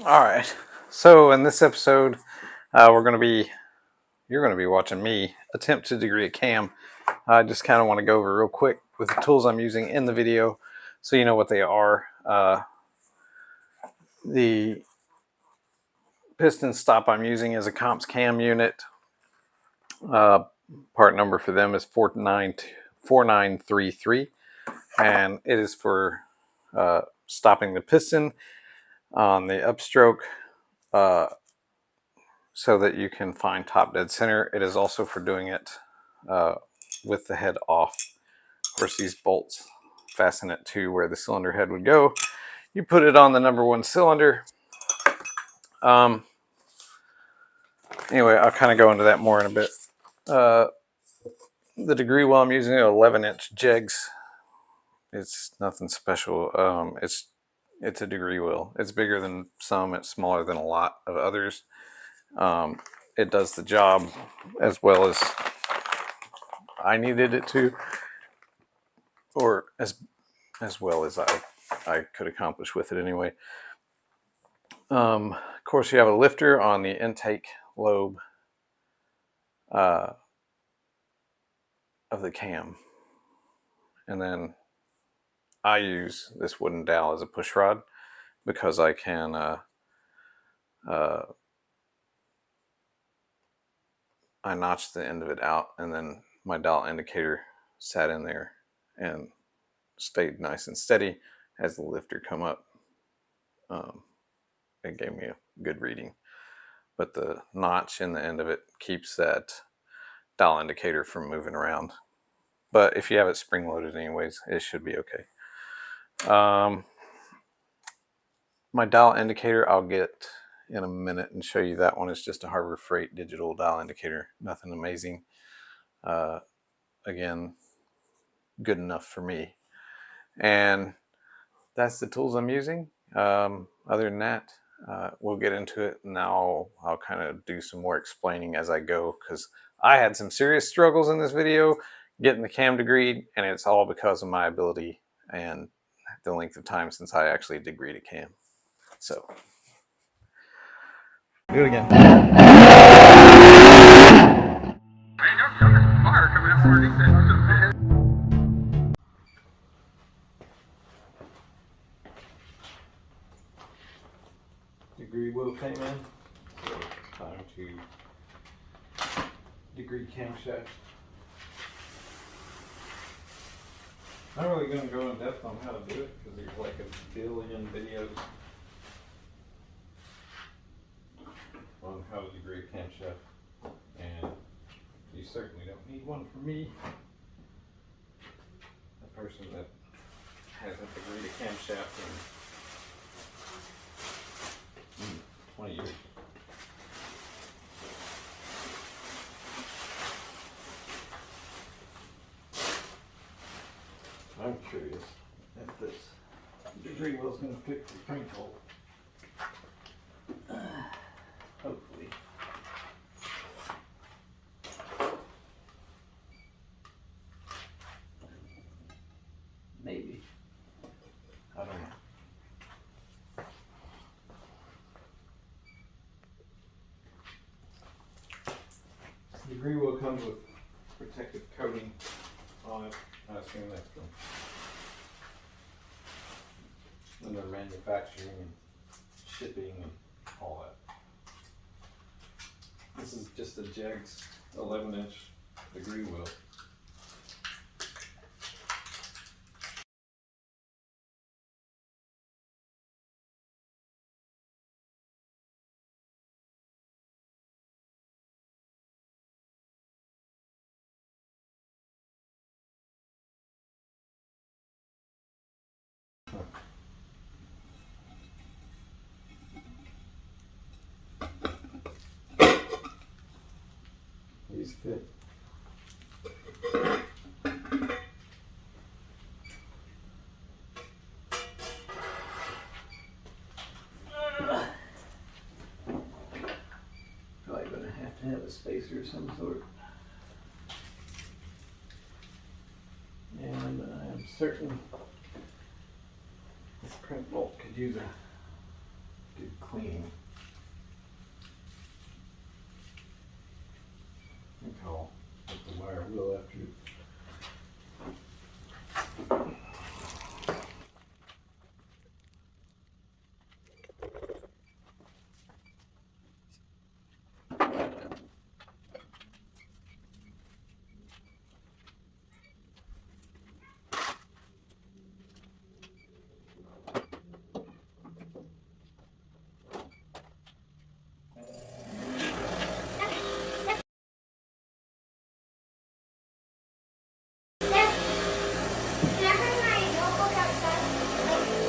All right. So in this episode, you're going to be watching me attempt to degree a cam. I just kind of want to go over real quick with the tools I'm using in the video, so you know what they are. The piston stop I'm using is a comps cam unit. Part number for them is 4933, and it is for stopping the piston on the upstroke. So that you can find top dead center. It is also for doing it with the head off. Of course, these bolts fasten it to where the cylinder head would go. You put it on the number one cylinder. Anyway, I'll kind of go into that more in a bit. The degree wheel I'm using, 11-inch jegs. It's nothing special. It's a degree wheel. It's bigger than some. It's smaller than a lot of others. It does the job as well as I needed it to, or as well as I could accomplish with it anyway. Of course, you have a lifter on the intake lobe of the cam, and then I use this wooden dowel as a push rod because I can I notched the end of it out, and then my dowel indicator sat in there and stayed nice and steady as the lifter come up. It gave me a good reading, but the notch in the end of it keeps that dial indicator from moving around. But if you have it spring loaded anyways, it should be okay. My dial indicator I'll get in a minute and show you. That one is just a Harbor Freight digital dial indicator. Nothing amazing. Again, good enough for me. And that's the tools I'm using. Other than that, we'll get into it. Now I'll kind of do some more explaining as I go, because I had some serious struggles in this video getting the cam degreed, and it's all because of my ability and the length of time since I actually degreed a cam. So do it again. Degree wheel came in, so time to degree camshaft. I'm not really going to go in depth on how to do it because there's like a billion videos on how to degree a camshaft, and you certainly don't need one from me, a person that hasn't degreed a camshaft in 20 years. I'm curious if this degree wheel is going to fix the crank hole. Hopefully. Maybe. I don't know. The degree wheel comes with protective coating on it. I assume that's from when they're manufacturing and shipping and all that. This is just a Jegs 11-inch degree wheel. These fit. Probably gonna have to have a spacer of some sort. And I am certain this crank bolt could use good cleaning. I think I'll put the wire wheel after it.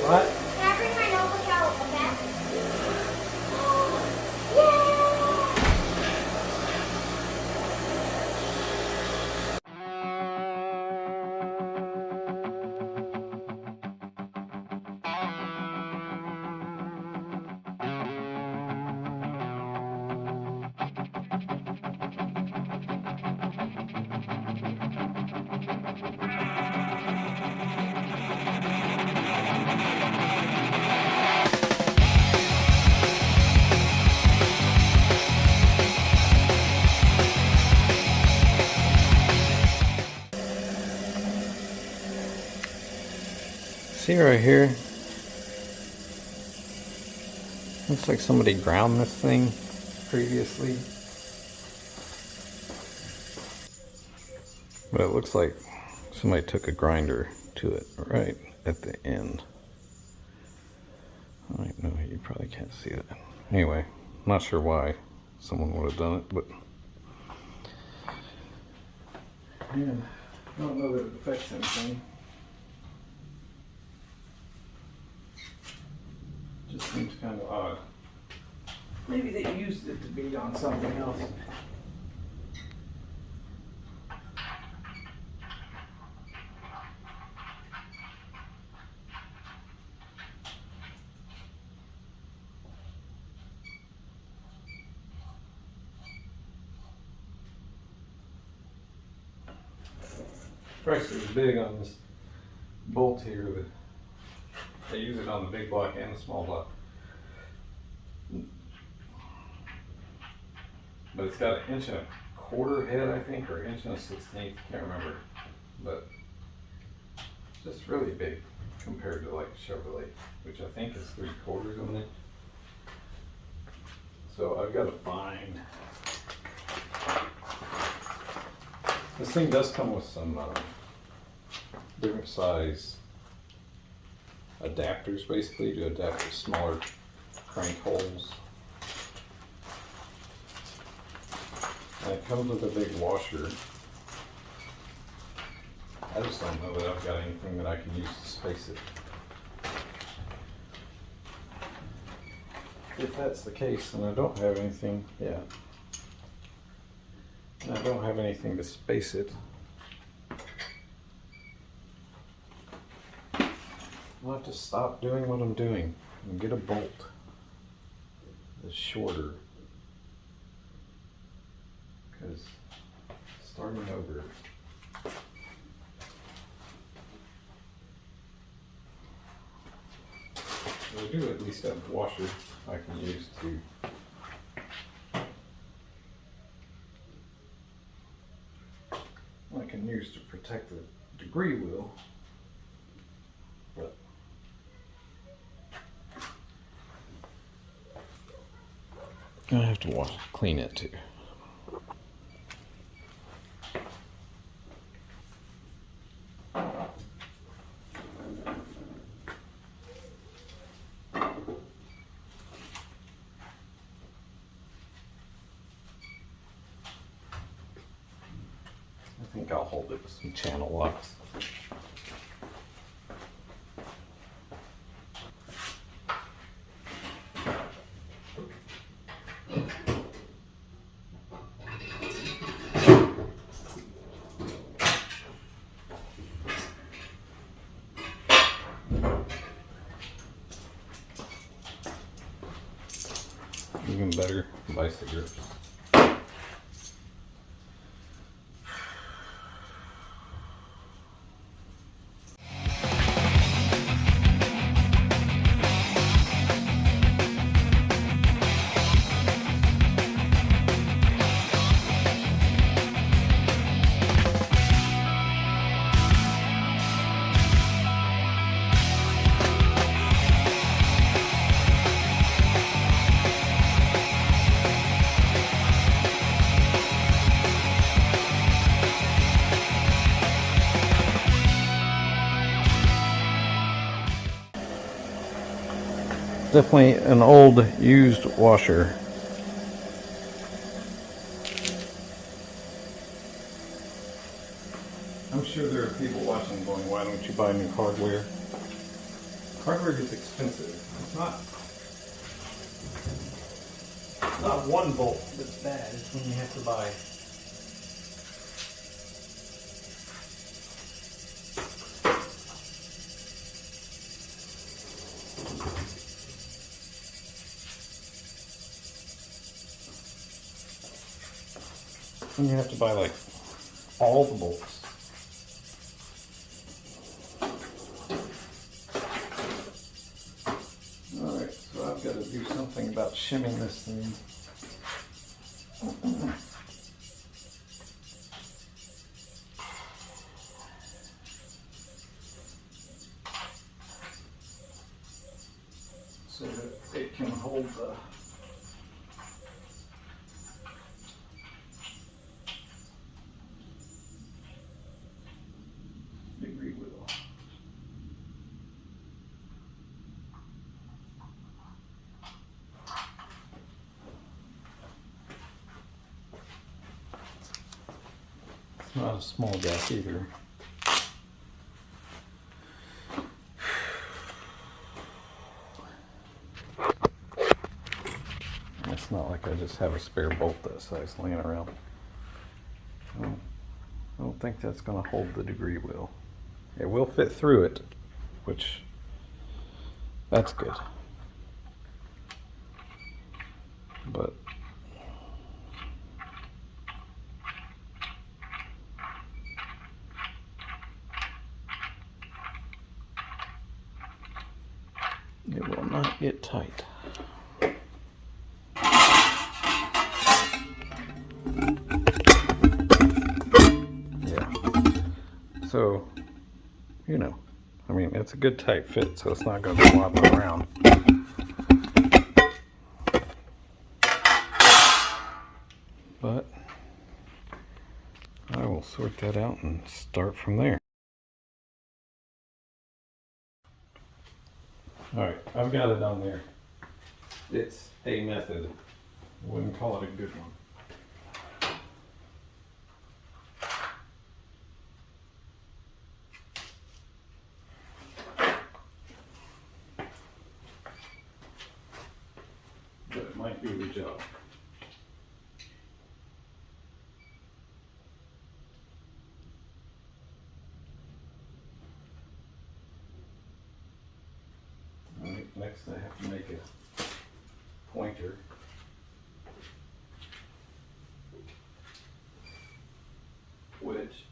What? Can I bring my notebook out back? See right here? Looks like somebody ground this thing previously. But it looks like somebody took a grinder to it right at the end. I don't know, you probably can't see that. Anyway, not sure why someone would have done it, but yeah, I don't know that it affects anything. Just seems kind of odd. Maybe they used it to beat on something else. Price is big on this bolt here. They use it on the big block and the small block. But it's got 1.25 inch head, I think, or 1.16 inch, can't remember. But just really big compared to like Chevrolet, which I think is 3/4 of an inch. So I've got to find. This thing does come with some different size adapters, basically, to adapt to smaller crank holes. And it comes with a big washer. I just don't know that I've got anything that I can use to space it. If that's the case, and I don't have anything, yeah. And I don't have anything to space it. I'll have to stop doing what I'm doing and get a bolt that's shorter. Because starting over, I do at least have a washer I can use to protect the degree wheel. But I have to clean it too. I think I'll hold it with some channel locks. Even better, vice grips. Definitely an old used washer. I'm sure there are people watching going, why don't you buy new hardware? Hardware gets expensive. It's not one bolt that's bad, it's when you have to buy. When you have to buy like all the bolts. Alright, so I've got to do something about shimming this thing. So that it can hold the degree wheel. It's not a small gap either. It's not like I just have a spare bolt that size laying around. I don't think that's going to hold the degree wheel. It will fit through it, which that's good. But it will not get tight. Yeah. So, you know, I mean, it's a good tight fit, so it's not going to be wobbling around. But I will sort that out and start from there. Alright, I've got it on there. It's a method. I wouldn't call it a good one. But it might do the job. Alright, next I have to make a pointer. Which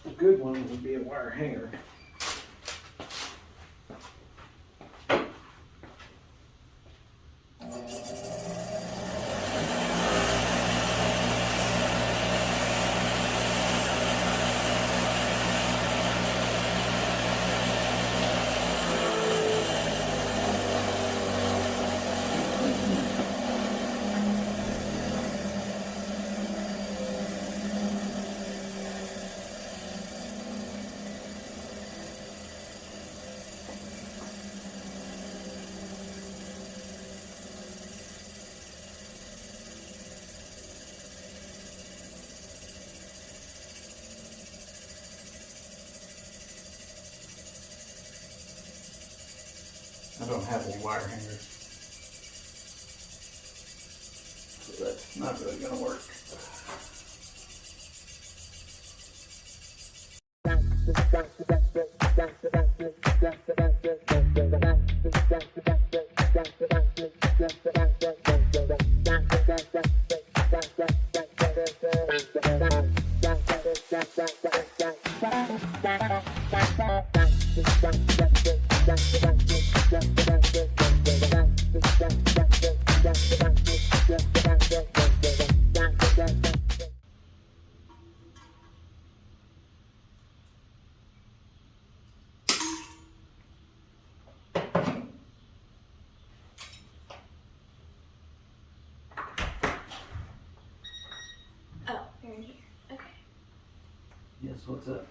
a good one would be a wire hanger. I don't have any wire hangers, so that's not really going to work. What's up?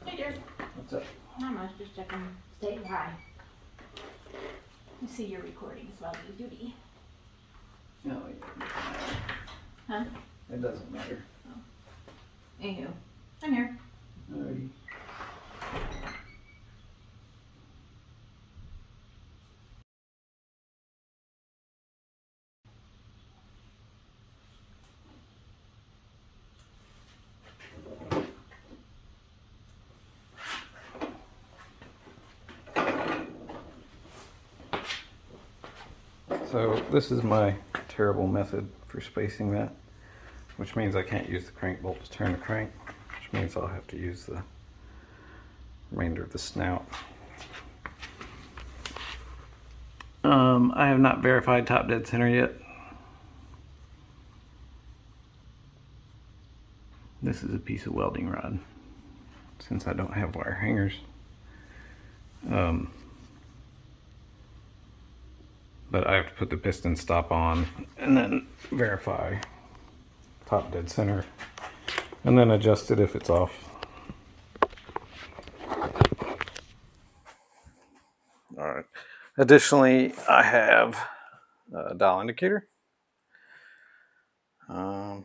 Hey, dear. What's up? Not much, just checking. Stay high. You see you're recording as well, duty. No, it doesn't matter. Huh? It doesn't matter. Oh. Anywho, I'm here. Alrighty. So this is my terrible method for spacing that, which means I can't use the crank bolt to turn the crank, which means I'll have to use the remainder of the snout. I have not verified top dead center yet. This is a piece of welding rod, since I don't have wire hangers. But I have to put the piston stop on and then verify top dead center and then adjust it if it's off. All right. Additionally, I have a dial indicator.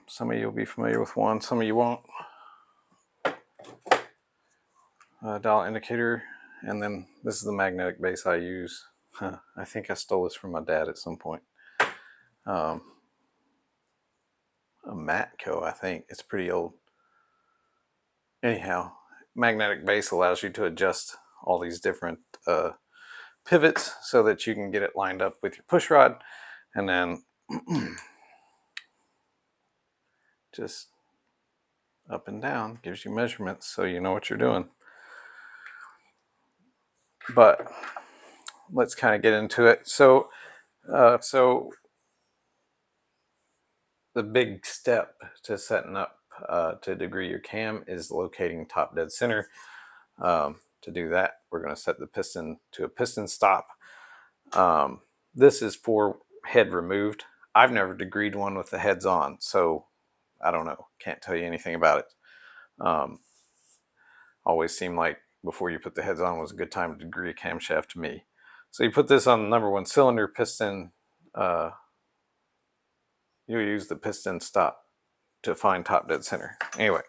Some of you will be familiar with one, some of you won't. Dial indicator, and then this is the magnetic base I use. I think I stole this from my dad at some point. A Matco, I think. It's pretty old. Anyhow, magnetic base allows you to adjust all these different pivots so that you can get it lined up with your push rod, and then just up and down gives you measurements so you know what you're doing. But let's kind of get into it. So the big step to setting up to degree your cam is locating top dead center. To do that, we're going to set the piston to a piston stop. This is for head removed. I've never degreed one with the heads on, so I don't know. Can't tell you anything about it. Always seemed like before you put the heads on was a good time to degree a camshaft to me. So you put this on the number one cylinder piston. You'll use the piston stop to find top dead center. Anyway,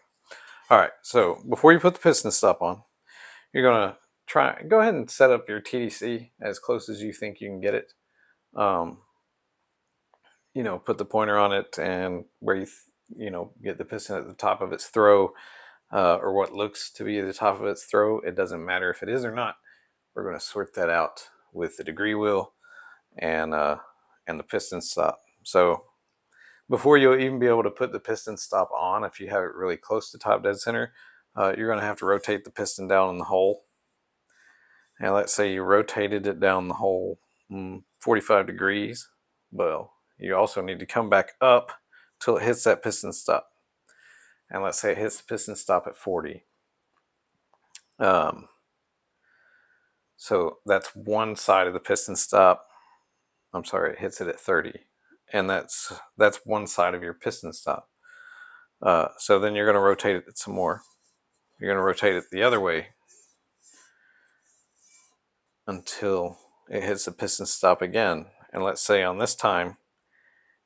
all right. So before you put the piston stop on, you're gonna go ahead and set up your TDC as close as you think you can get it. Put the pointer on it and where you get the piston at the top of its throw, or what looks to be the top of its throw. It doesn't matter if it is or not. We're going to sort that out with the degree wheel and the piston stop. So before you'll even be able to put the piston stop on, if you have it really close to top dead center, you're going to have to rotate the piston down in the hole. And let's say you rotated it down the hole 45 degrees. Well, you also need to come back up till it hits that piston stop. And let's say it hits the piston stop at 40. So that's one side of the piston stop. I'm sorry, it hits it at 30. And that's one side of your piston stop. So then you're going to rotate it some more. You're going to rotate it the other way until it hits the piston stop again. And let's say on this time,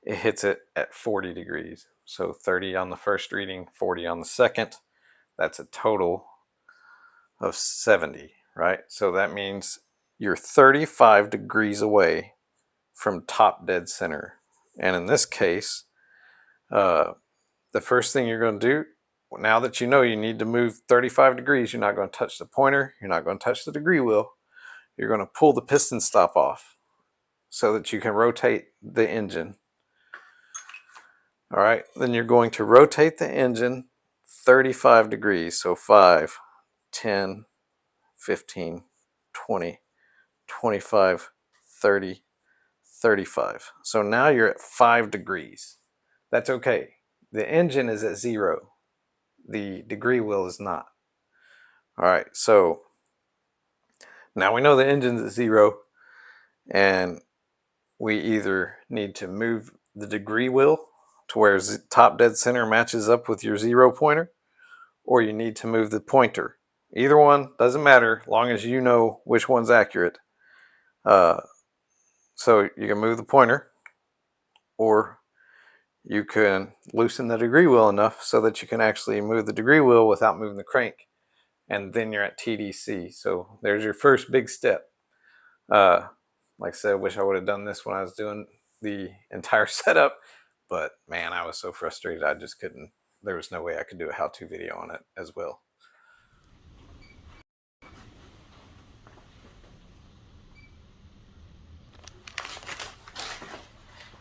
it hits it at 40 degrees. So 30 on the first reading, 40 on the second. That's a total of 70, right? So that means you're 35 degrees away from top dead center. And in this case, the first thing you're going to do, now that you know you need to move 35 degrees, you're not going to touch the pointer, you're not going to touch the degree wheel, you're going to pull the piston stop off so that you can rotate the engine. All right, then you're going to rotate the engine 35 degrees. So 5, 10, 15, 20, 25, 30, 35. So now you're at 5 degrees. That's okay. The engine is at 0. The degree wheel is not. All right, so now we know the engine's at 0, and we either need to move the degree wheel to where top dead center matches up with your 0 pointer, or you need to move the pointer. Either one, doesn't matter, long as you know which one's accurate. So you can move the pointer, or you can loosen the degree wheel enough so that you can actually move the degree wheel without moving the crank. And then you're at TDC. So there's your first big step. Like I said, I wish I would have done this when I was doing the entire setup, but man, I was so frustrated. I just couldn't, there was no way I could do a how-to video on it as well.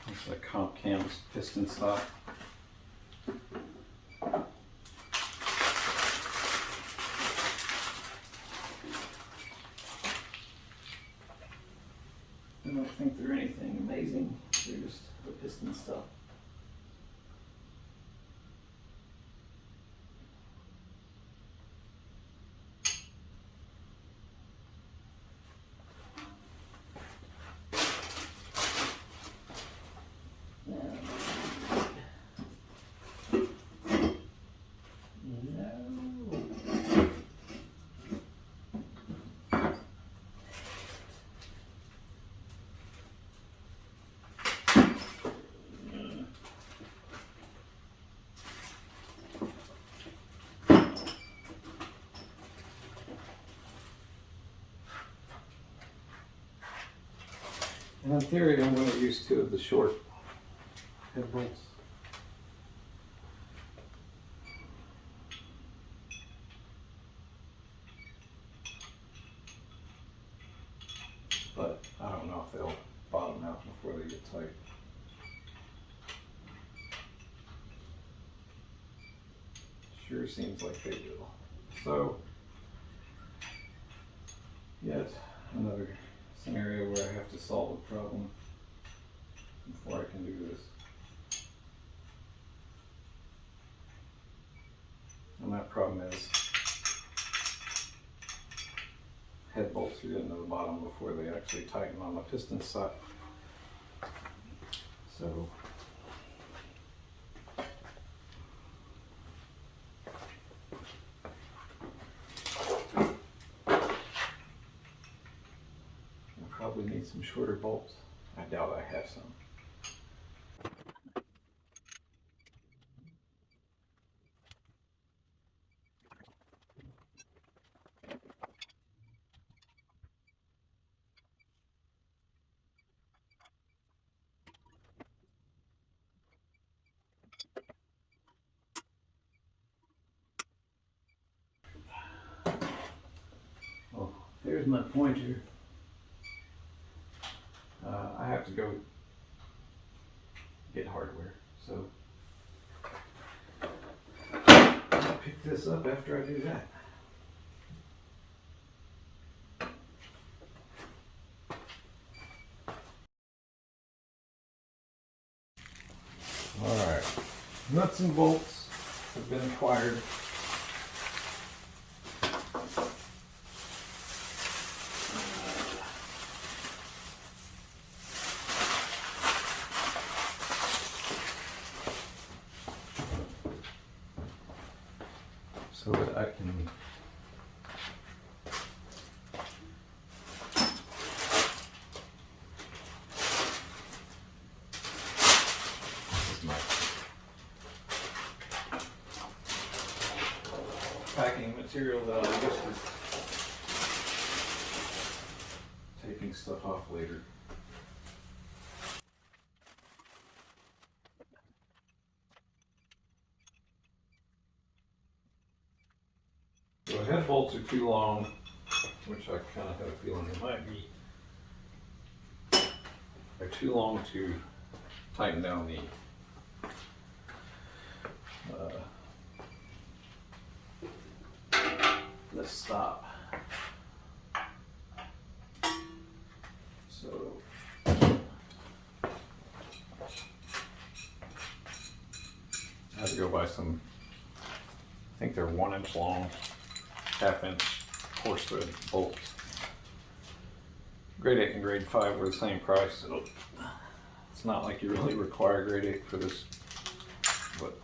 It's a comp cams piston stop. I don't think they're anything amazing. They're just the piston stuff. And in theory, I'm going to use 2 of the short head bolts. But I don't know if they'll bottom out before they get tight. Sure seems like they will. So, yet another scenario where I have to solve a problem before I can do this. And that problem is head bolts are getting to the bottom before they actually tighten on the piston side. So I probably need some shorter bolts. I doubt I have some. Well, there's my pointer. I have to go get hardware, so I'll pick this up after I do that. Alright, nuts and bolts have been acquired. So that I can this is my packing material that I'll use for taking stuff off later. So head bolts are too long, which I kind of have a feeling they might be. They're too long to tighten down the stop. So I had to go buy some, I think they're 1 inch long, 1/2 inch coarse thread bolts. Grade 8 and grade 5 were the same price, so It's not like you really require grade 8 for this, but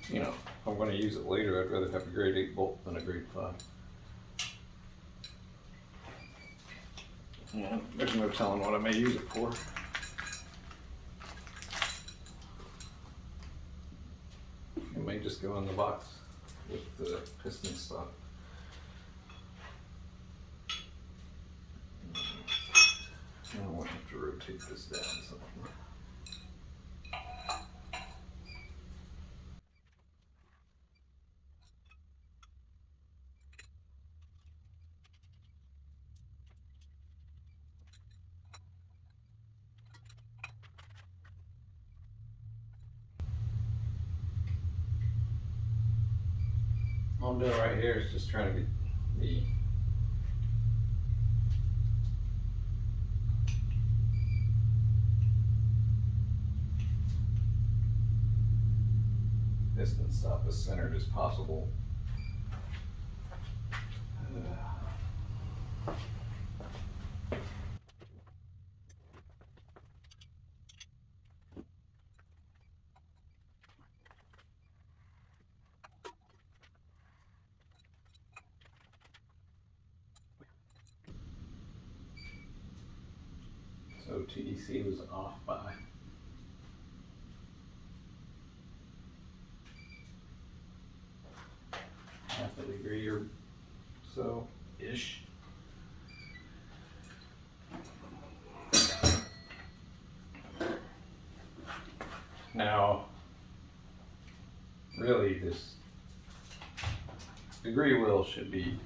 you know, if I'm going to use it later, I'd rather have a grade 8 bolt than a grade 5. Yeah, there's no telling what I may use it for. It may just go in the box with the piston stop. I won't have to rotate this down some. All I'm doing right here is just trying to get the piston stop as centered as possible. So TDC was off by half a degree or so ish. Now, really, this degree wheel should be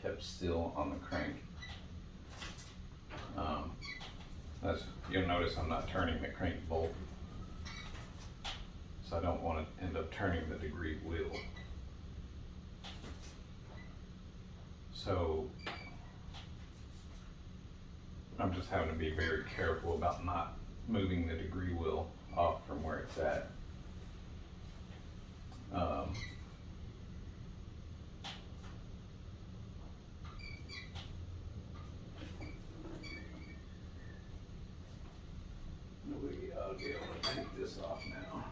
kept still on the crank. As you'll notice, I'm not turning the crank bolt, so I don't want to end up turning the degree wheel. So I'm just having to be very careful about not moving the degree wheel off from where it's at. I'll be able to take this off now.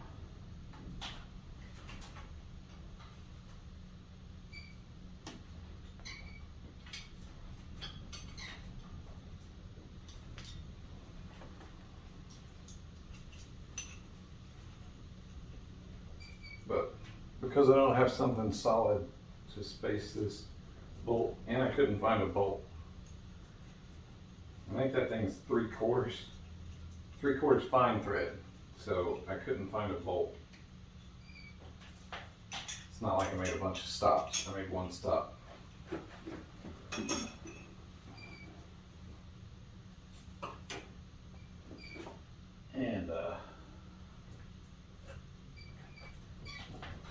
But because I don't have something solid to space this bolt, and I couldn't find a bolt, I think that thing's 3/4 fine thread, so I couldn't find a bolt. It's not like I made a bunch of stops. I made one stop. And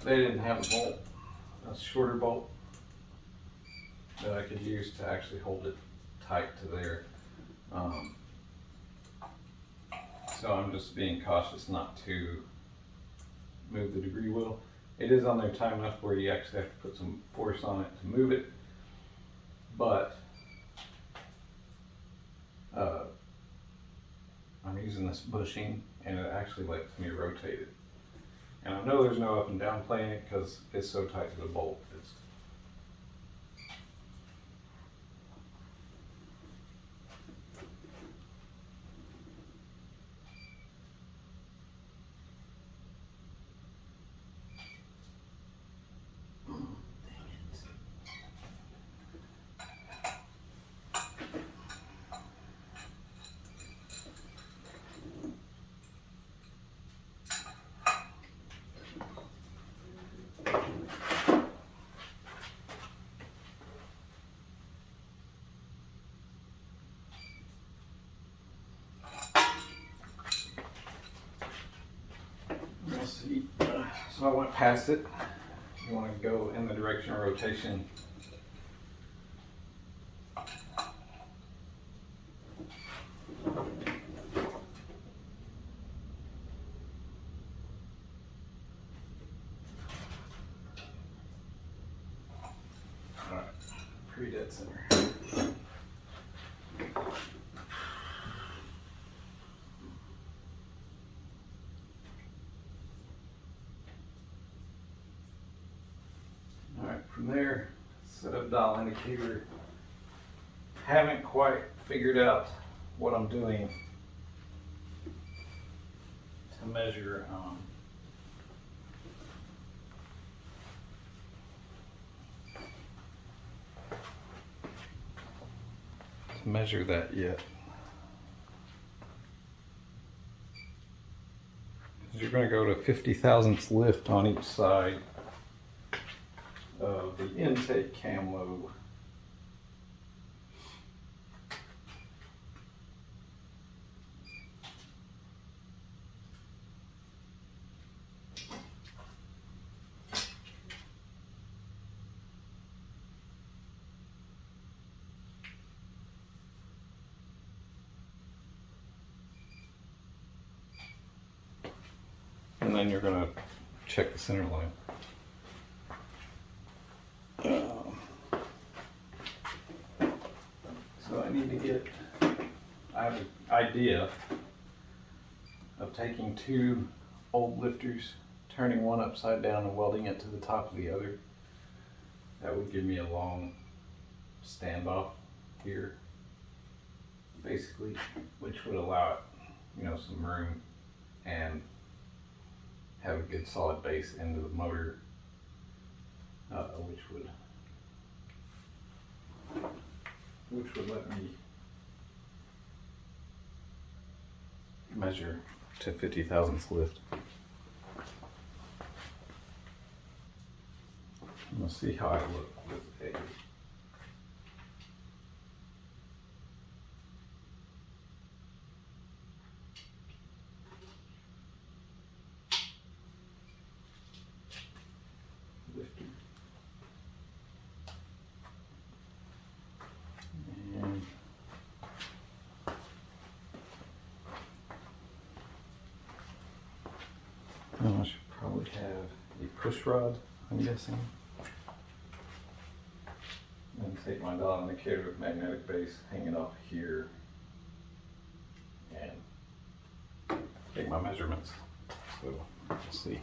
they didn't have a bolt, a shorter bolt that I could use to actually hold it tight to there. So I'm just being cautious not to move the degree wheel. It is on there tight enough where you actually have to put some force on it to move it, but I'm using this bushing and it actually lets me rotate it. And I know there's no up and down play in it because it's so tight to the bolt. Let's see. So I went past it. You want to go in the direction of rotation. Alright. concrete dead center. Alright, from there, set up dial indicator. Haven't quite figured out what I'm doing to measure that yet. You're going to go to 50 thousandths lift on each side of the intake cam lobe. And then you're going to check the center line. So I need to get, I have an idea of taking two old lifters, turning one upside down and welding it to the top of the other. That would give me a long standoff here, basically, which would allow it, some room and have a good solid base into the motor, which would let me measure to 50 thousandths lift. I'm gonna see how I look with a lifter. And I should probably have a push rod, I'm guessing. And take my dial indicator with magnetic base, hang it off here, and take my measurements. So let's see.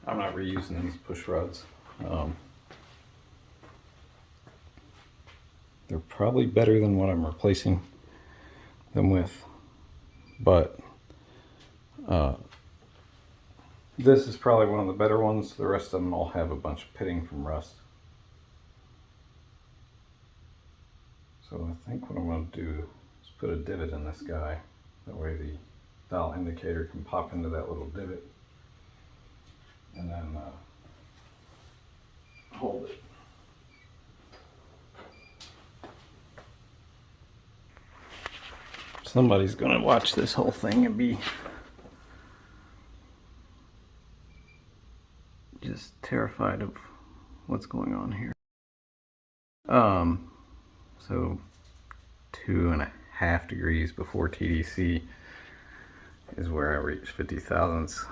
I'm not reusing these push rods. They're probably better than what I'm replacing them with, but this is probably one of the better ones. The rest of them all have a bunch of pitting from rust. So I think what I'm going to do is put a divot in this guy. That way the dial indicator can pop into that little divot and then hold it. Somebody's going to watch this whole thing and be just terrified of what's going on here. So 2.5 degrees before TDC is where I reach 50 thousandths.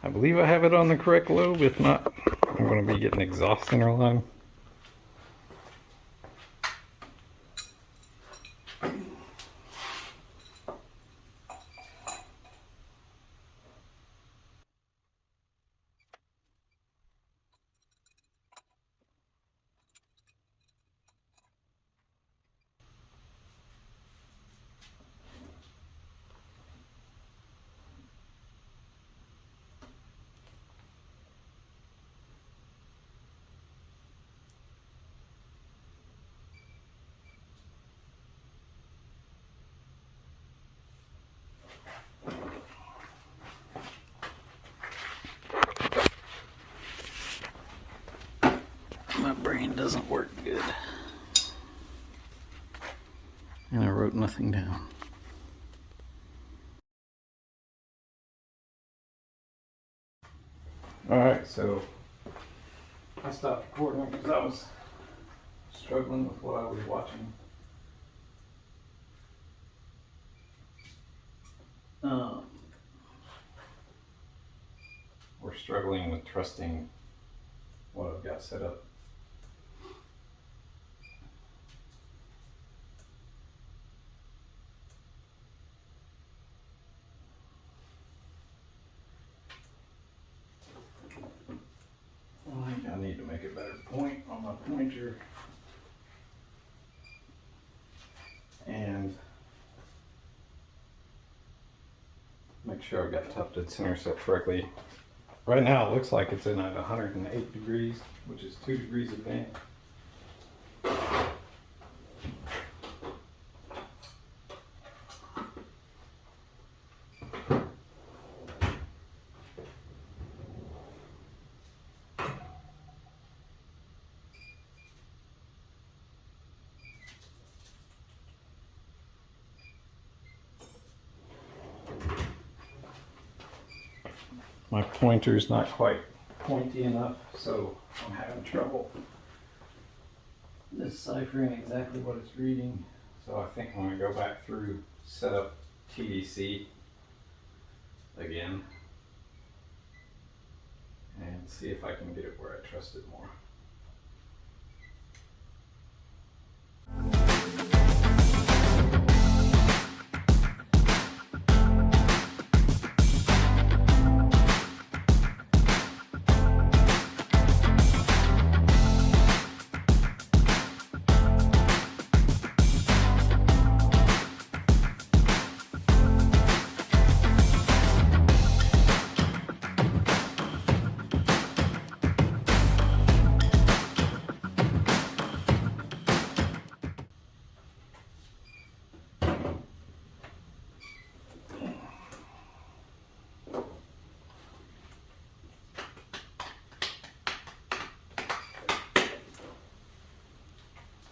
I believe I have it on the correct lobe. If not, I'm going to be getting exhaust center line. doesn't work good. And I wrote nothing down. Alright, so I stopped recording because I was struggling with what I was watching. We're struggling with trusting what I've got set up. I think I need to make a better point on my pointer and make sure I've got top dead center set correctly. Right now it looks like it's in at 108 degrees, which is 2 degrees advanced. My pointer's not quite pointy enough, so I'm having trouble deciphering exactly what it's reading. So I think I'm going to go back through, set up TDC again, and see if I can get it where I trust it more.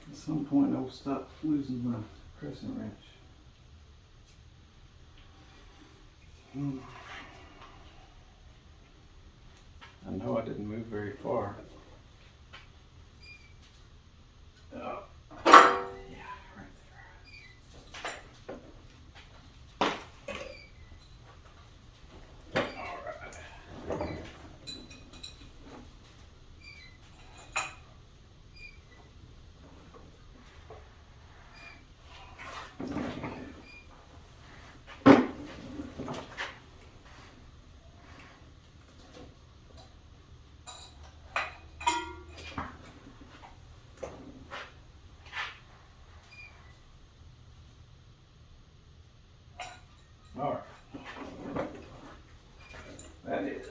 At some point I will stop losing my crescent wrench. I know I didn't move very far. Oh, yeah, right there. All right. All right. That is.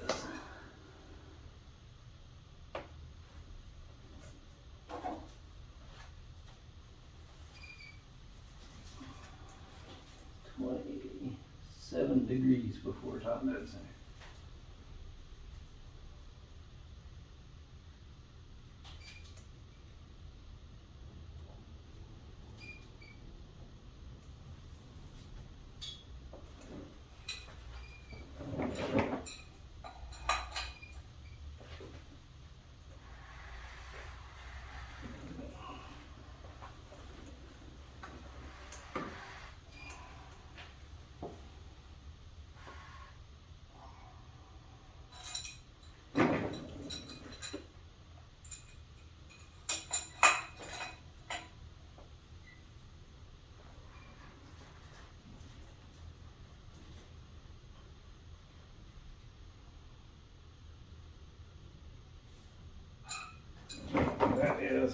$27 degrees before top dead center. That is.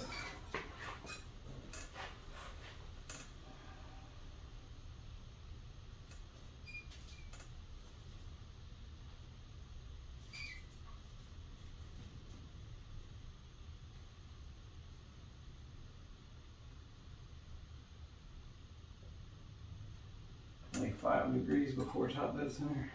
Only 5 degrees before top dead center.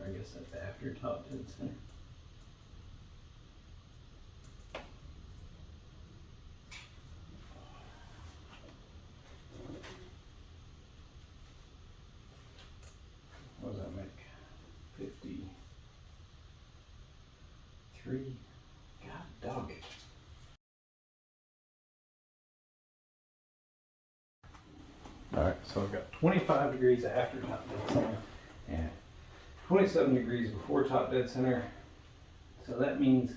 I guess that's after top dead center. What does that make? 53. God dog it. Alright, so I've got 25 degrees after top dead center and 27 degrees before top dead center. So that means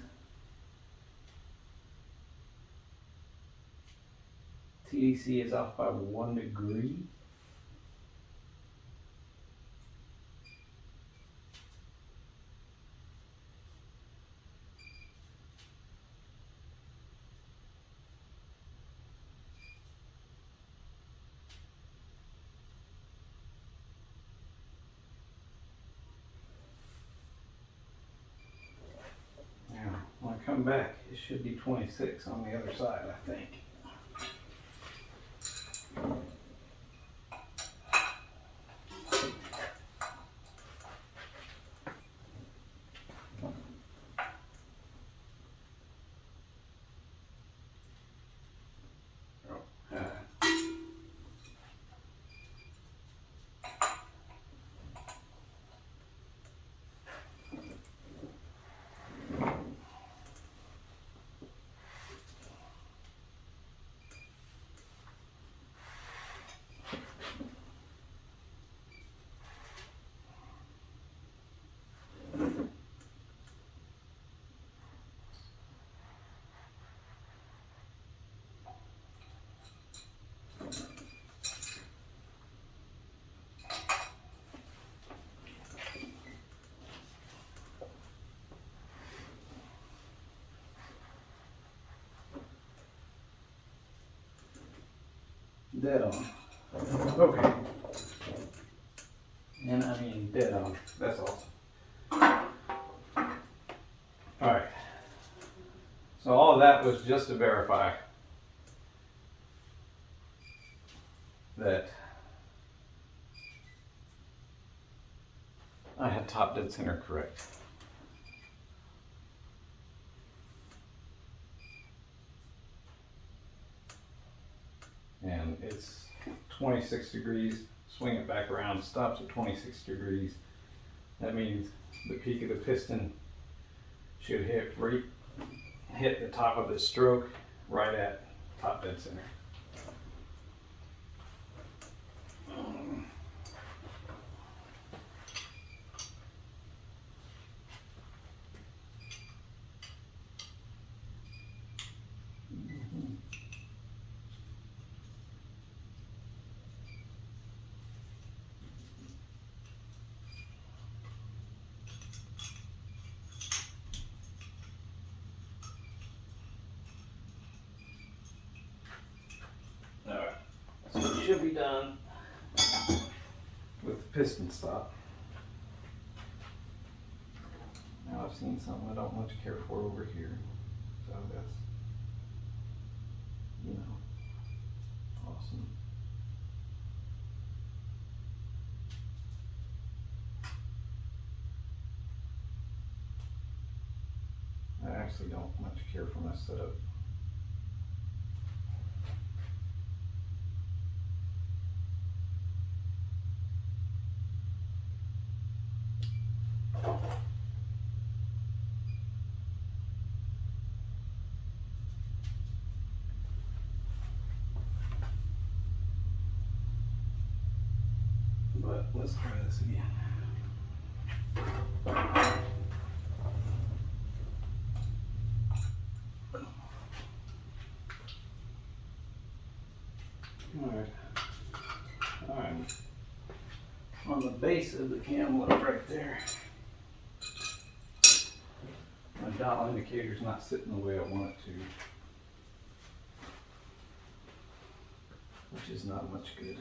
TDC is off by 1 degree. Now, when I come back, it should be 26 on the other side, I think. Dead on. Okay. And I mean dead on. That's awesome. Alright. So all of that was just to verify that I had top dead center correct. And it's 26 degrees, swing it back around, stops at 26 degrees. That means the peak of the piston should hit the top of the stroke right at top dead center. Alright, so it should be done with the piston stop. Now I've seen something I don't much care for over here, so that's, you know, awesome. I actually don't much care for my setup. But let's try this again. Alright, on the base of the cam look right there. My dial indicator's not sitting the way I want it to, which is not much good.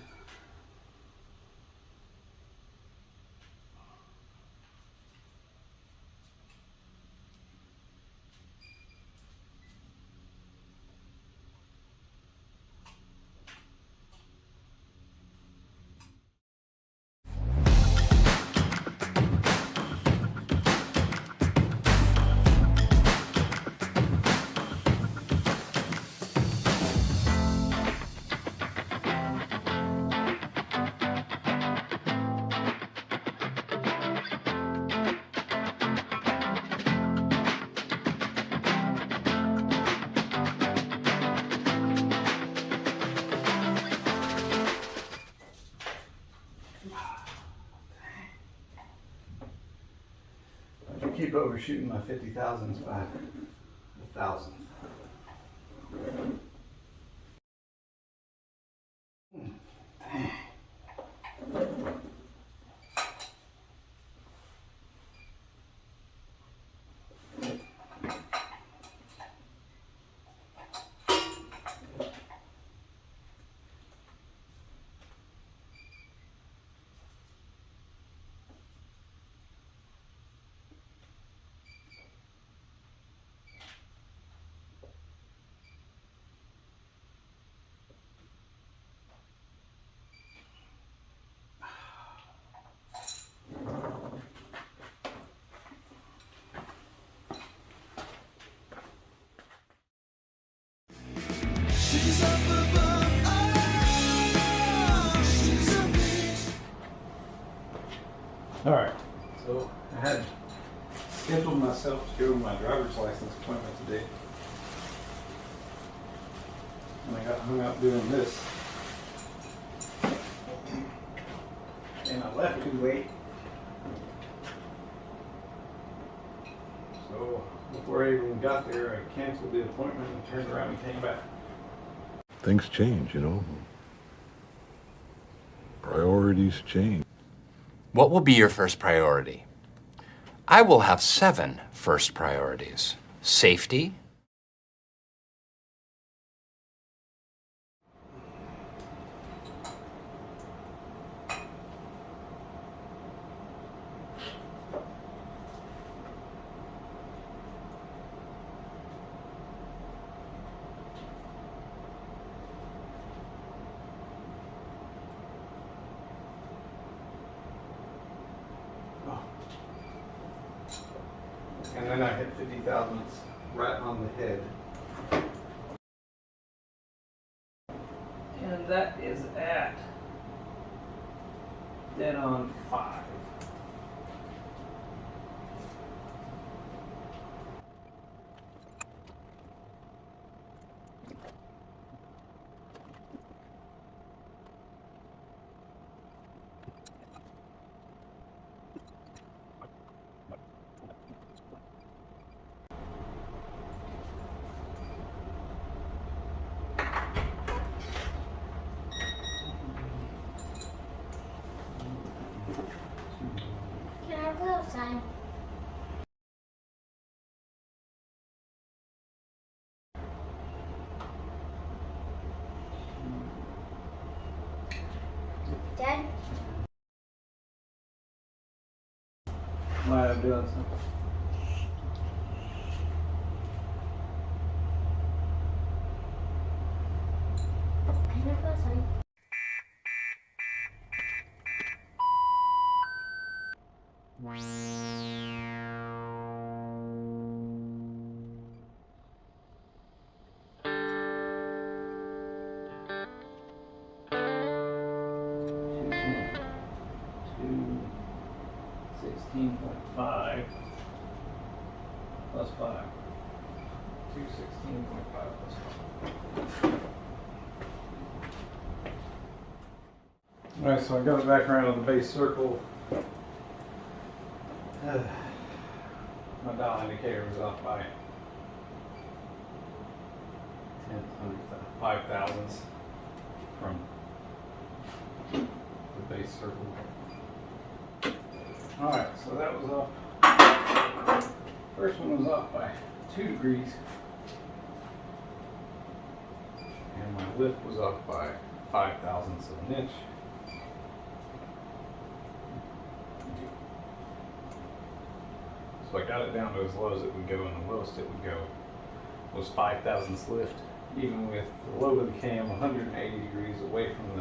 keep overshooting my 50,000s by 1,000. Alright, so I had scheduled myself to go to my driver's license appointment today. And I got hung up doing this. And I left too late. So before I even got there, I canceled the appointment and turned around and came back. Things change, you know. Priorities change. What will be your first priority? I will have 7 first priorities. Safety, And then I hit 50,000 right on the head. And that is at dead on 5. Can I go outside? Dad? Why I'm doing something. Can I go outside? Two 16.5 plus 5. 216.5 plus 5. Alright, so I got it back around to the base circle. My dial indicator was off by 5 thousandths from the base circle. Alright, so that was off. First one was off by 2 degrees. And my lift was off by 5 thousandths of an inch. So I got it down to as low as it would go, and the lowest it would go was 5 thousandths lift, even with the low of the cam 180 degrees away from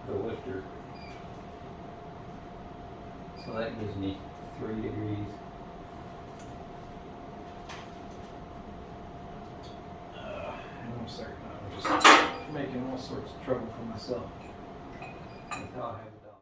the lifter. So that gives me 3 degrees. And I'm certain I'm just making all sorts of trouble for myself. That's how I have it done.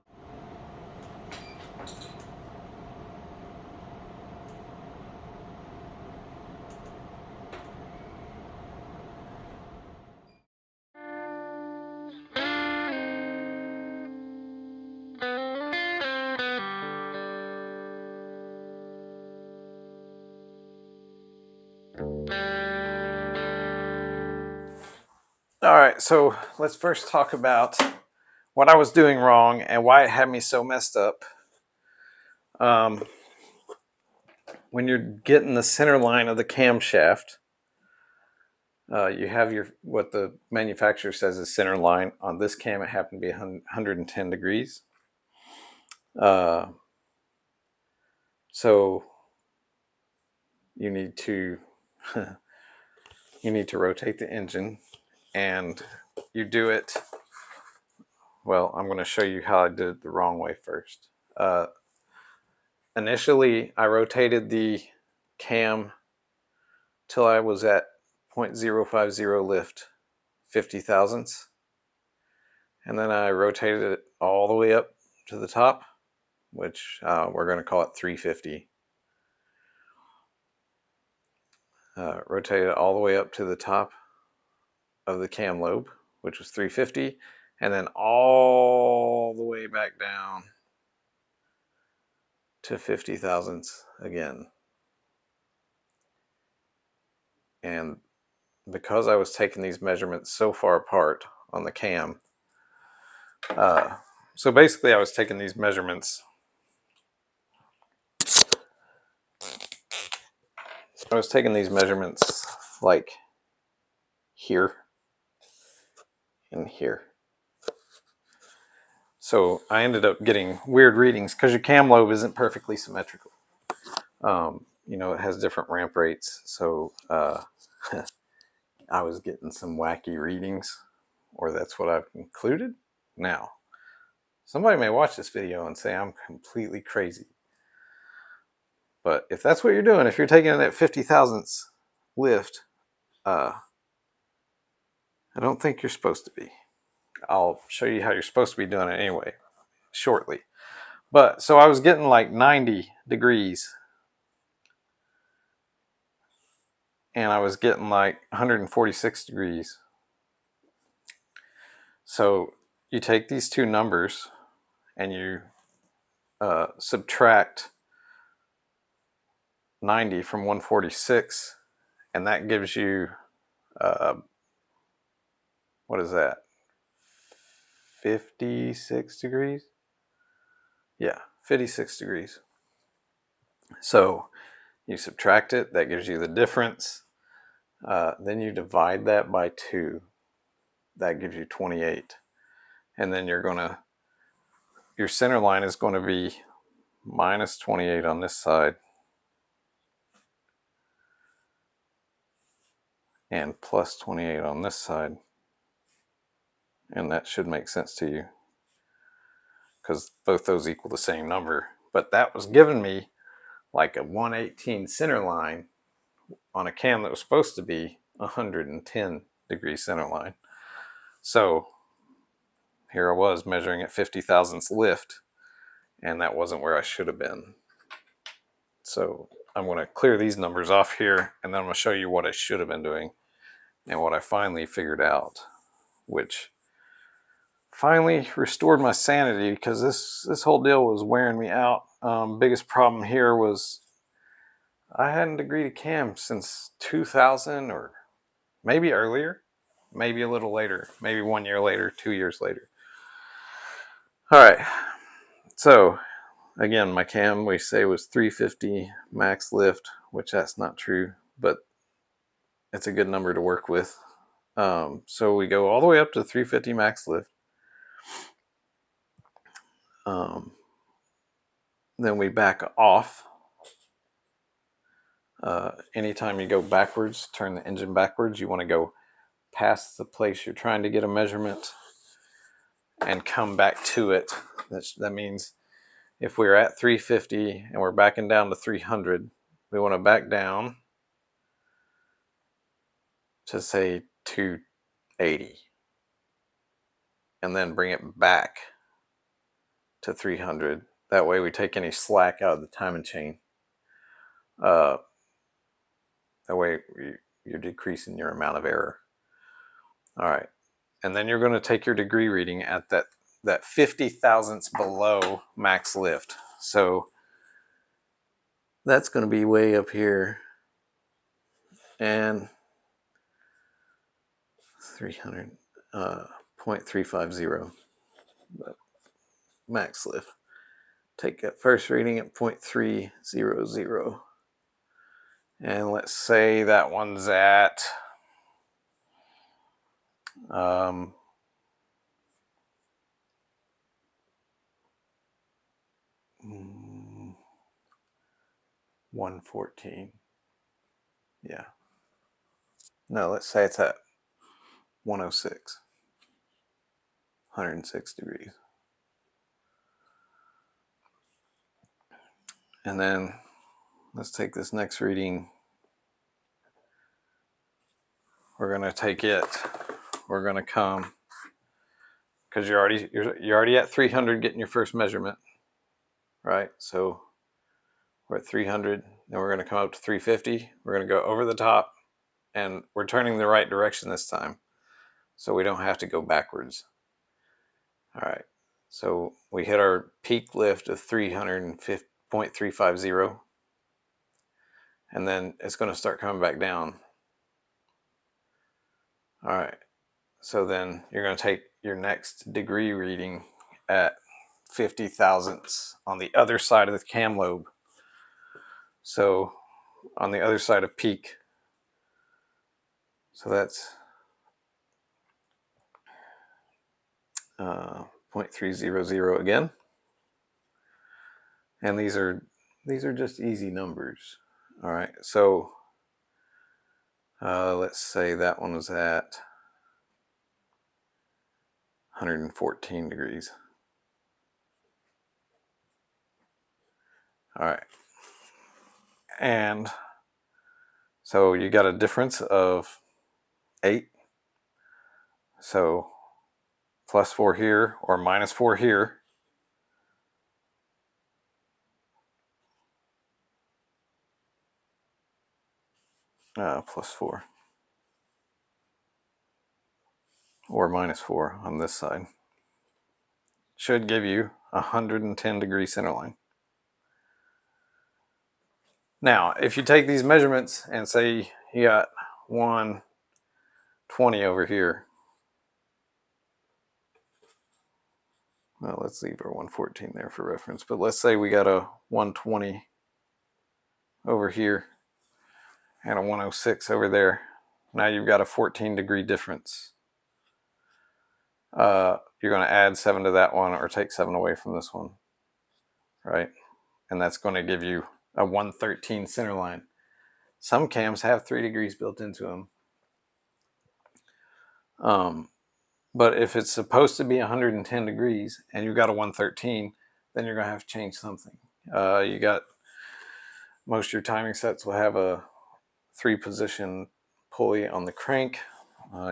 All right, so let's first talk about what I was doing wrong and why it had me so messed up. When you're getting the center line of the camshaft, you have your what the manufacturer says is center line. On this cam, it happened to be 110 degrees. So you need to rotate the engine, and you do it. Well, I'm going to show you how I did it the wrong way first. Initially, I rotated the cam till I was at 0.050 lift, 50 thousandths. And then I rotated it all the way up to the top, which we're going to call it 350. Rotated it all the way up to the top of the cam lobe, which was 350, and then all the way back down to 50 thousandths again. And because I was taking these measurements so far apart on the cam, so basically I was taking these measurements. Like here and here. So I ended up getting weird readings because your cam lobe isn't perfectly symmetrical. It has different ramp rates. So I was getting some wacky readings, or that's what I've concluded. Now, somebody may watch this video and say I'm completely crazy. But if that's what you're doing, if you're taking it at 50 thousandths lift, I don't think you're supposed to be. I'll show you how you're supposed to be doing it anyway, shortly. But so I was getting like 90 degrees, and I was getting like 146 degrees. So you take these two numbers and you subtract 90 from 146, and that gives you, what is that? 56 degrees? Yeah, 56 degrees. So you subtract it, that gives you the difference. Then you divide that by 2. That gives you 28. And then your center line is going to be minus 28 on this side and plus 28 on this side. And that should make sense to you because both those equal the same number. But that was giving me like a 118 center line on a cam that was supposed to be 110 degree center line. So here I was measuring at 50 thousandths lift, and that wasn't where I should have been. So I'm going to clear these numbers off here, and then I'm going to show you what I should have been doing and what I finally figured out, which finally restored my sanity because this whole deal was wearing me out. Biggest problem here was I hadn't agreed to cam since 2000, or maybe earlier, maybe a little later, maybe 1 year later, 2 years later. All right, so again, my cam we say was 350 max lift, which that's not true, but it's a good number to work with. So we go all the way up to 350 max lift. Then we back off. Anytime you go backwards, turn the engine backwards, you want to go past the place you're trying to get a measurement and come back to it. That means if we're at 350 and we're backing down to 300, we want to back down to say 280 and then bring it back to 300. That way we take any slack out of the timing chain. That way you're decreasing your amount of error. All right. And then you're going to take your degree reading at that 50 thousandths below max lift. So that's going to be way up here. And 300, 0.350, but max lift. Take that first reading at 0.300. And let's say that one's at 114. Yeah. No, let's say it's at 106. 106 degrees. And then let's take this next reading. We're going to take it. We're going to come, because you're already at 300 getting your first measurement, right? So we're at 300. Then we're going to come up to 350. We're going to go over the top, and we're turning the right direction this time, so we don't have to go backwards. All right. So we hit our peak lift of 300.350, and then it's going to start coming back down. All right. So then you're going to take your next degree reading at 50 thousandths on the other side of the cam lobe. So on the other side of peak. So that's 0.300 again. And these are just easy numbers. All right. So let's say that one was at 114 degrees. All right. And so you got a difference of 8. So +4 here or -4 here. +4 or -4 on this side should give you 110 degree centerline. Now, if you take these measurements and say you got 120 over here, well, let's leave our 114 there for reference, but let's say we got a 120 over here and a 106 over there. Now you've got a 14 degree difference. You're going to add 7 to that one or take 7 away from this one, right? And that's going to give you a 113 center line. Some cams have 3 degrees built into them. But if it's supposed to be 110 degrees and you've got a 113, then you're going to have to change something. You got most of your timing sets will have a 3-position pulley on the crank,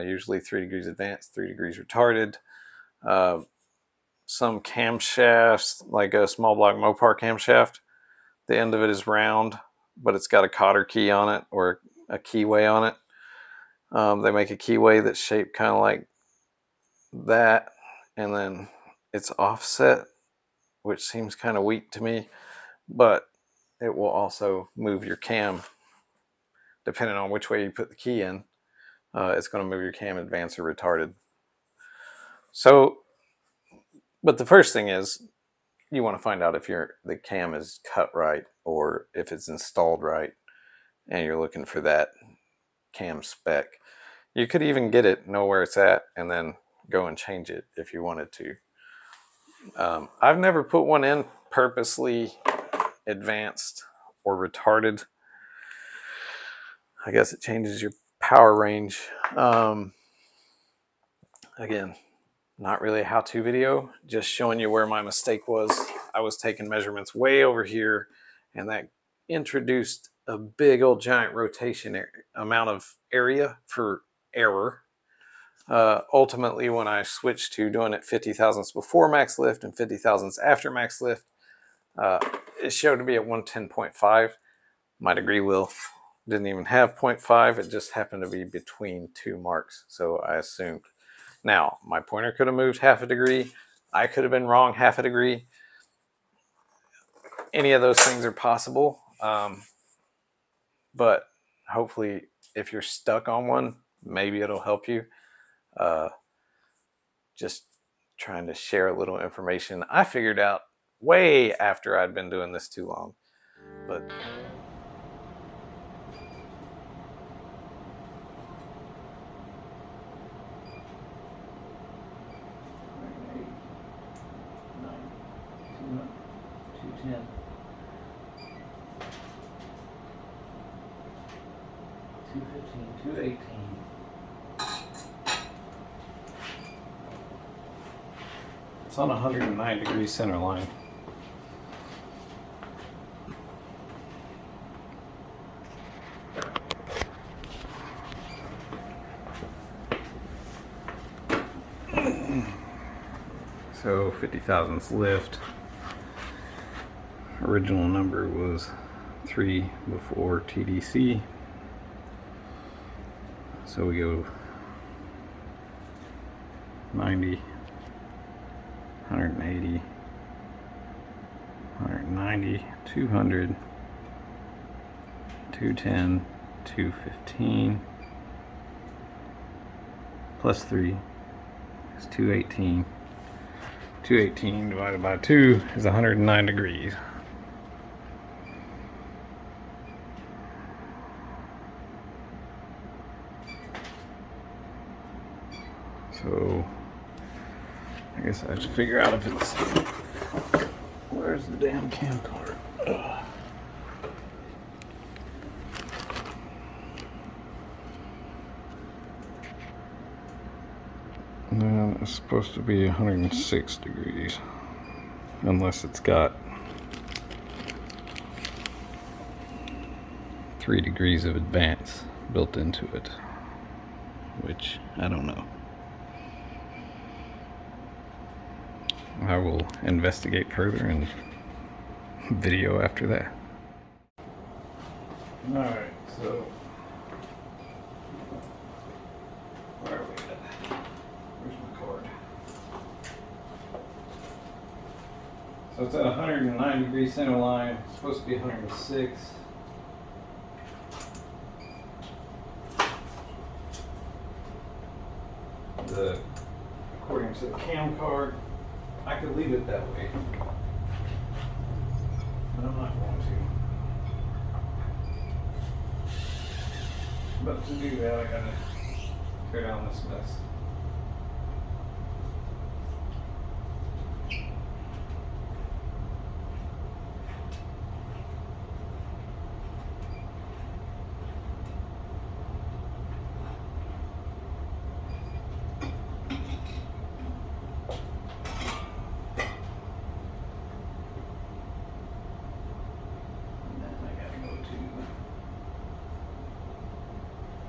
usually 3 degrees advanced, 3 degrees retarded. Some camshafts, like a small block Mopar camshaft, the end of it is round, but it's got a cotter key on it or a keyway on it. They make a keyway that's shaped kind of like that, and then it's offset, which seems kind of weak to me, but it will also move your cam depending on which way you put the key in. It's going to move your cam advanced or retarded. So, but the first thing is you want to find out if the cam is cut right or if it's installed right, and you're looking for that cam spec. You could even get it, know where it's at, and then go and change it if you wanted to. I've never put one in purposely advanced or retarded. I guess it changes your power range. Again, not really a how-to video, just showing you where my mistake was. I was taking measurements way over here, and that introduced a big old giant rotation amount of area for error. Ultimately, when I switched to doing it 50 thousandths before max lift and 50 thousandths after max lift, it showed to be at 110.5. My degree wheel didn't even have 0.5. It just happened to be between 2 marks, so I assumed. Now, my pointer could have moved half a degree. I could have been wrong half a degree. Any of those things are possible. But hopefully, if you're stuck on one, maybe it'll help you. Just trying to share a little information I figured out way after I'd been doing this too long. But it's on 109-degree center line. So 50 thousandths lift. Original number was 3 before TDC. So we go 90, 180, 190, 200, 210, 215, plus 3 is 218. 218 divided by 2 is 109 degrees. So I guess I have to figure out if it's... Where's the damn cam card? Ugh. And then it's supposed to be 106 degrees. Unless it's got 3 degrees of advance built into it. Which, I don't know. I will investigate further and video after that. Alright, so where are we at? Where's my cord? So it's at 109-degree center line. It's supposed to be 106. According to the cam card, I could leave it that way, but I'm not going to. But to do that, I gotta tear down this mess.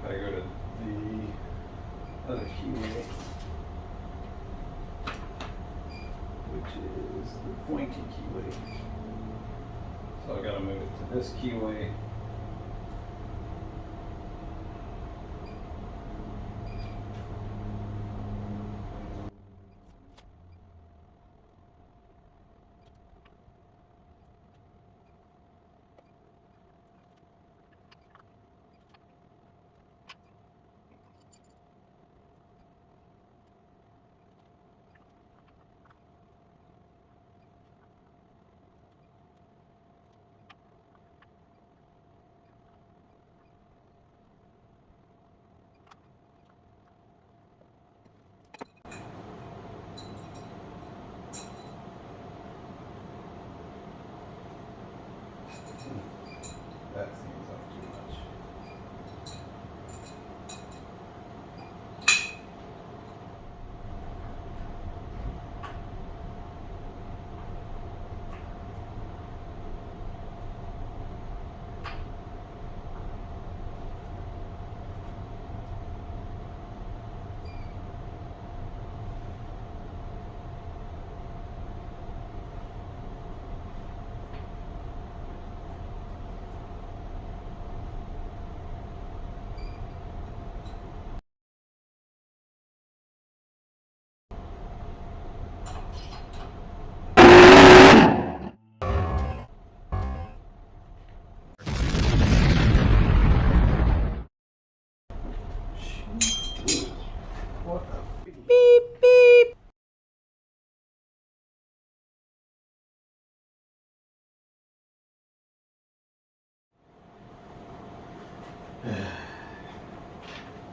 I go to the other keyway, which is the pointy keyway. So I gotta move it to this keyway. That seems like too much.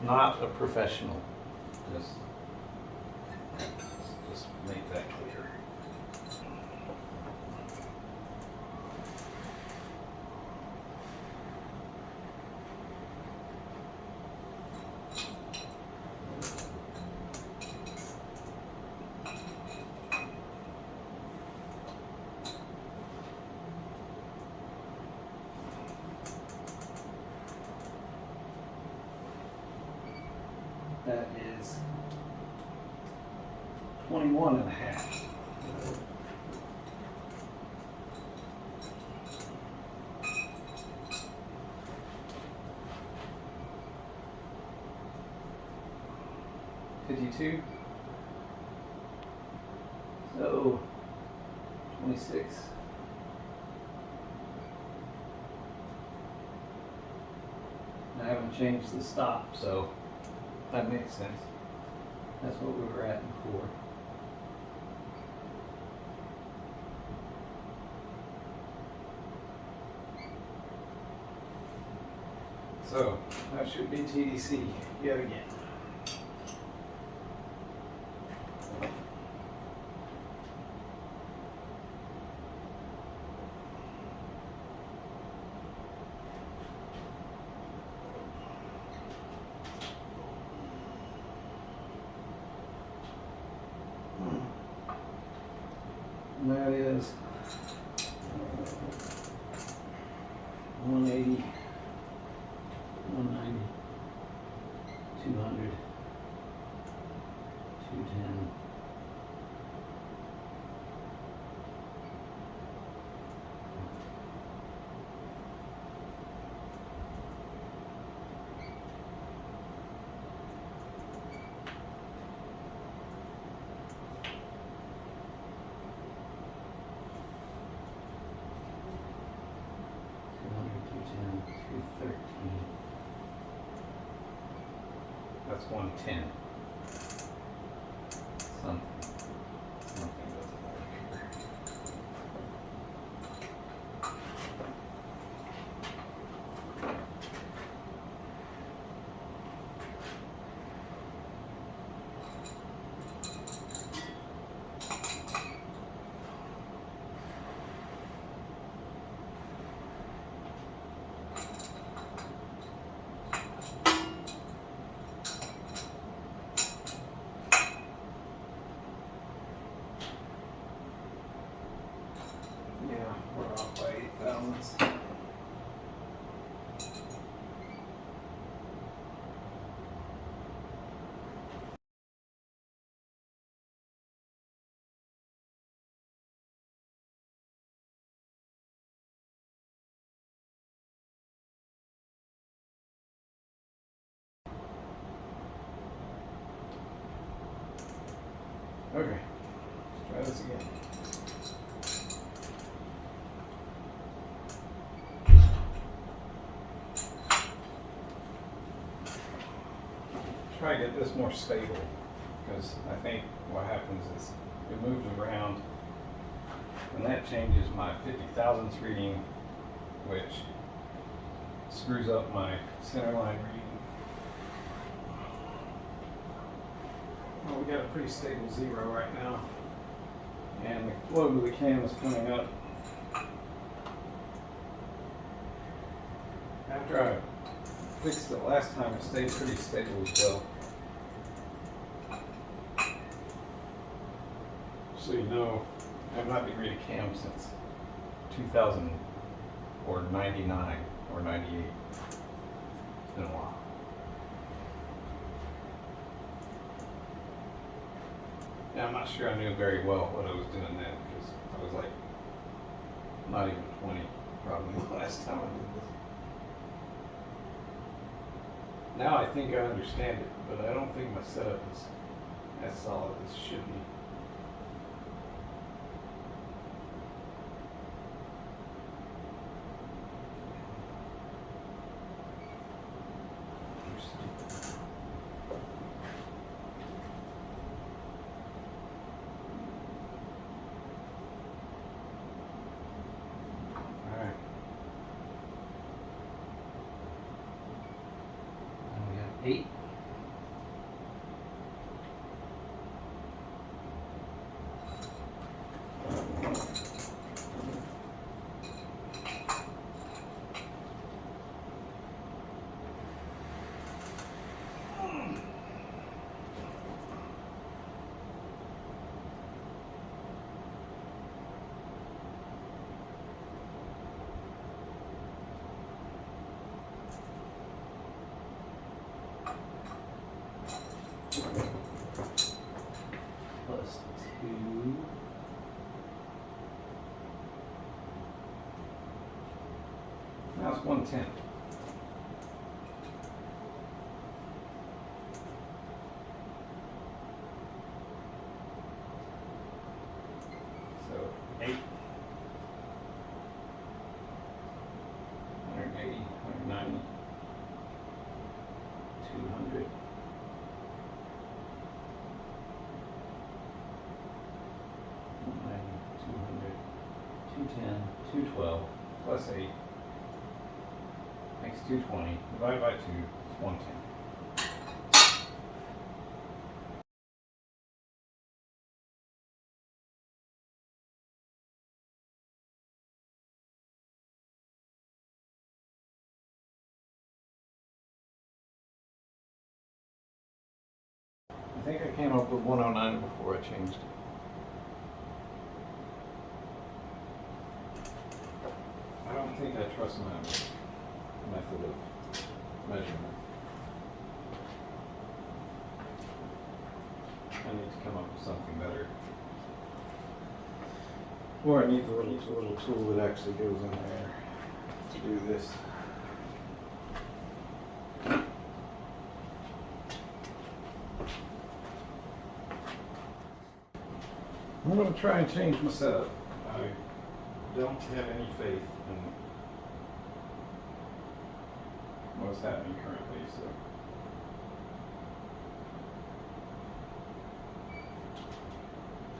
not a professional. Just make that clear. That is 21 and a half. $52. So 26. I haven't changed the stop, so that makes sense. That's what we were at before. So that should be TDC yet again. And that is 180, 190, 200, 210. That's 110. Something doesn't work here. Yeah, we're off by 8 thousandths. Okay, let's try this again. Try to get this more stable, because I think what happens is it moves around, and that changes my 50 thousandths reading, which screws up my center line reading. Well, we got a pretty stable 0 right now, and the lobe of the cam is coming up. After I fixed it last time, it stayed pretty stable as well. So you know, I've not degreed a cam since 2000 or 99 or 98. It's been a while. Yeah, I'm not sure I knew very well what I was doing then, because I was like not even 20 probably the last time I did this. Now I think I understand it, but I don't think my setup is as solid as it should be. Alright. And we have 8. That's 110. So 8, 180, 190, 200. 200, 210, 212, plus 8, makes 220, divided by 2 is 110. I think I came up with 109 before I changed it. I don't think I trust my method of measurement. I need to come up with something better. Or I need the little tool that actually goes in there to do this. I'm going to try and change my setup. I don't have any faith in what's happening currently, so.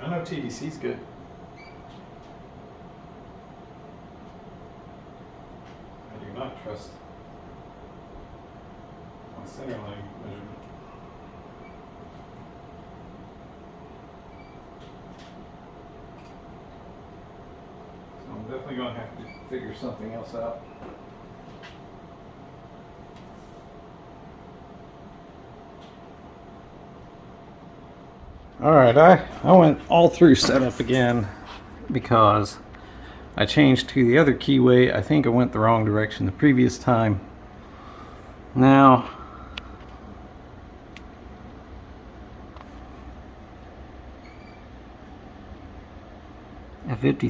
I know TDC's good. I do not trust my center line measurement. So I'm definitely going to have to figure something else out. Alright, I went all through setup again because I changed to the other keyway. I think I went the wrong direction the previous time. Now, at 50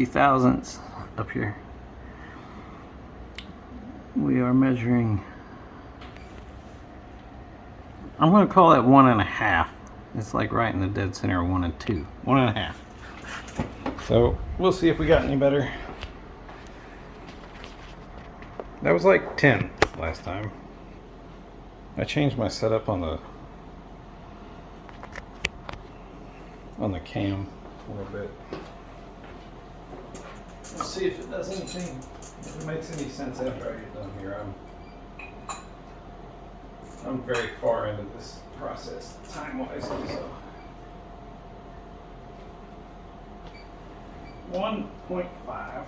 thousandths up here, we are measuring, I'm going to call that 1.5. It's like right in the dead center of 1 and 2. 1.5. So we'll see if we got any better. That was like 10 last time. I changed my setup on the cam a little bit. Let's see if it does anything, if it makes any sense after I get done here. I'm very far into this process time-wise, so 1.5.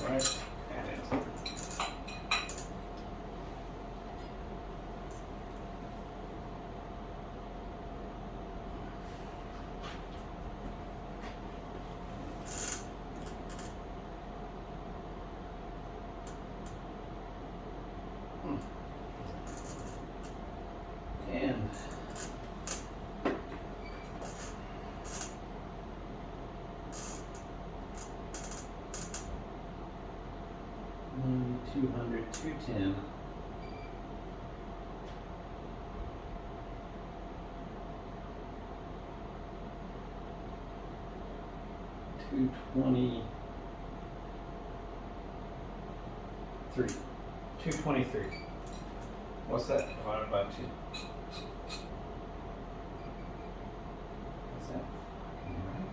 Right, and it's and 200, 210. 223. 223. What's that divided by 2? Is that fucking right?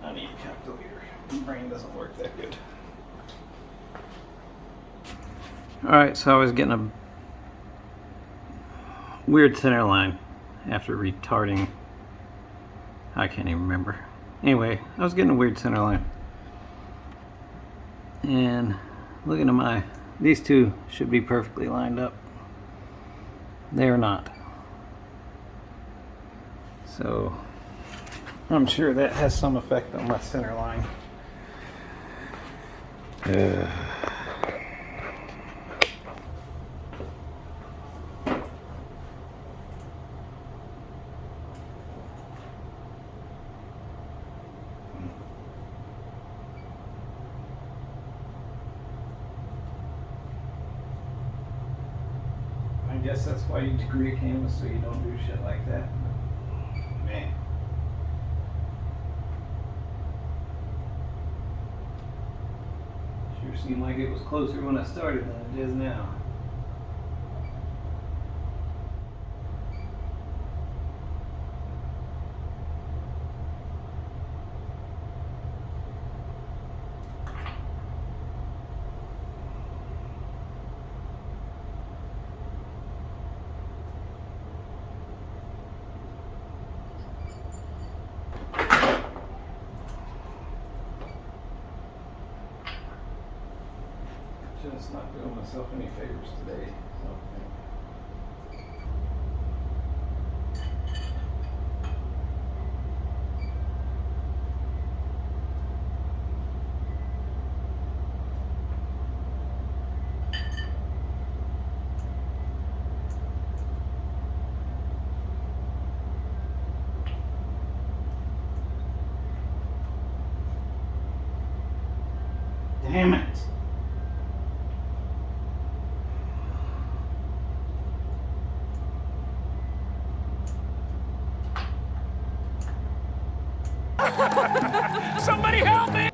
I need a calculator. My brain doesn't work that good. Alright, so I was getting a weird center line after retarding. I can't even remember. Anyway, I was getting a weird center line. And looking at my These two should be perfectly lined up. They are not. So I'm sure that has some effect on my center line. I guess that's why you degree a canvas, so you don't do shit like that. Man. Sure seemed like it was closer when I started than it is now. Just not doing myself any favors today. So. Damn it! Somebody help me!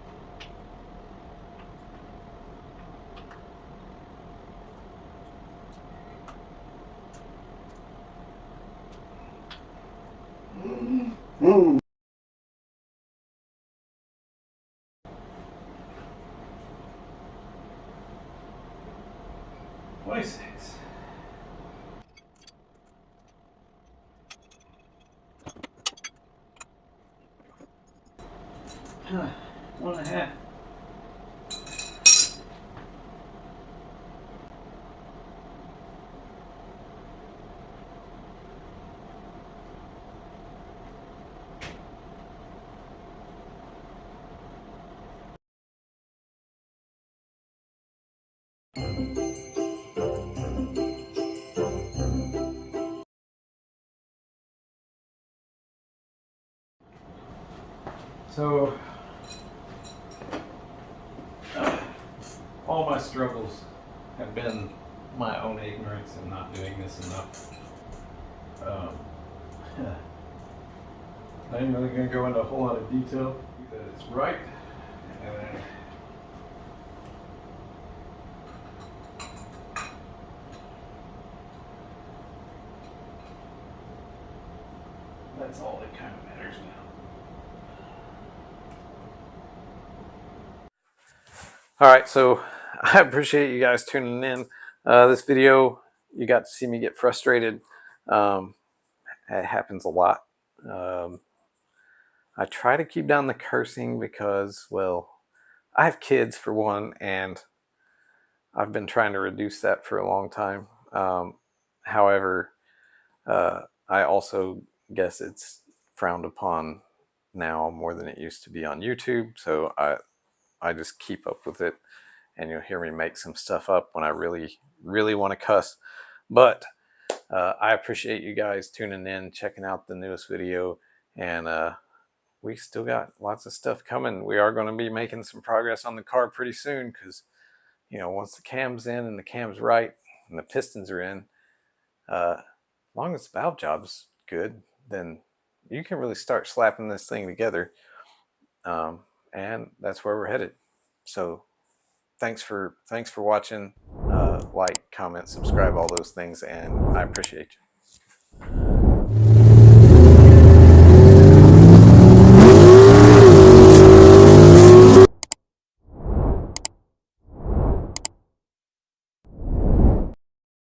$26. One and a half. So, all my struggles have been my own ignorance and not doing this enough. I ain't really going to go into a whole lot of detail. That it's right. And then that's all that kind of matters now. All right, so I appreciate you guys tuning in. This video, you got to see me get frustrated. It happens a lot. I try to keep down the cursing because, well, I have kids for one, and I've been trying to reduce that for a long time. However, I also guess it's frowned upon now more than it used to be on YouTube. So I just keep up with it, and you'll hear me make some stuff up when I really, really want to cuss. But I appreciate you guys tuning in, checking out the newest video, and we still got lots of stuff coming. We are going to be making some progress on the car pretty soon because, you know, once the cam's in and the cam's right and the pistons are in, as long as the valve job's good, then you can really start slapping this thing together. And that's where we're headed. So thanks for watching. Like, comment, subscribe, all those things, and I appreciate you.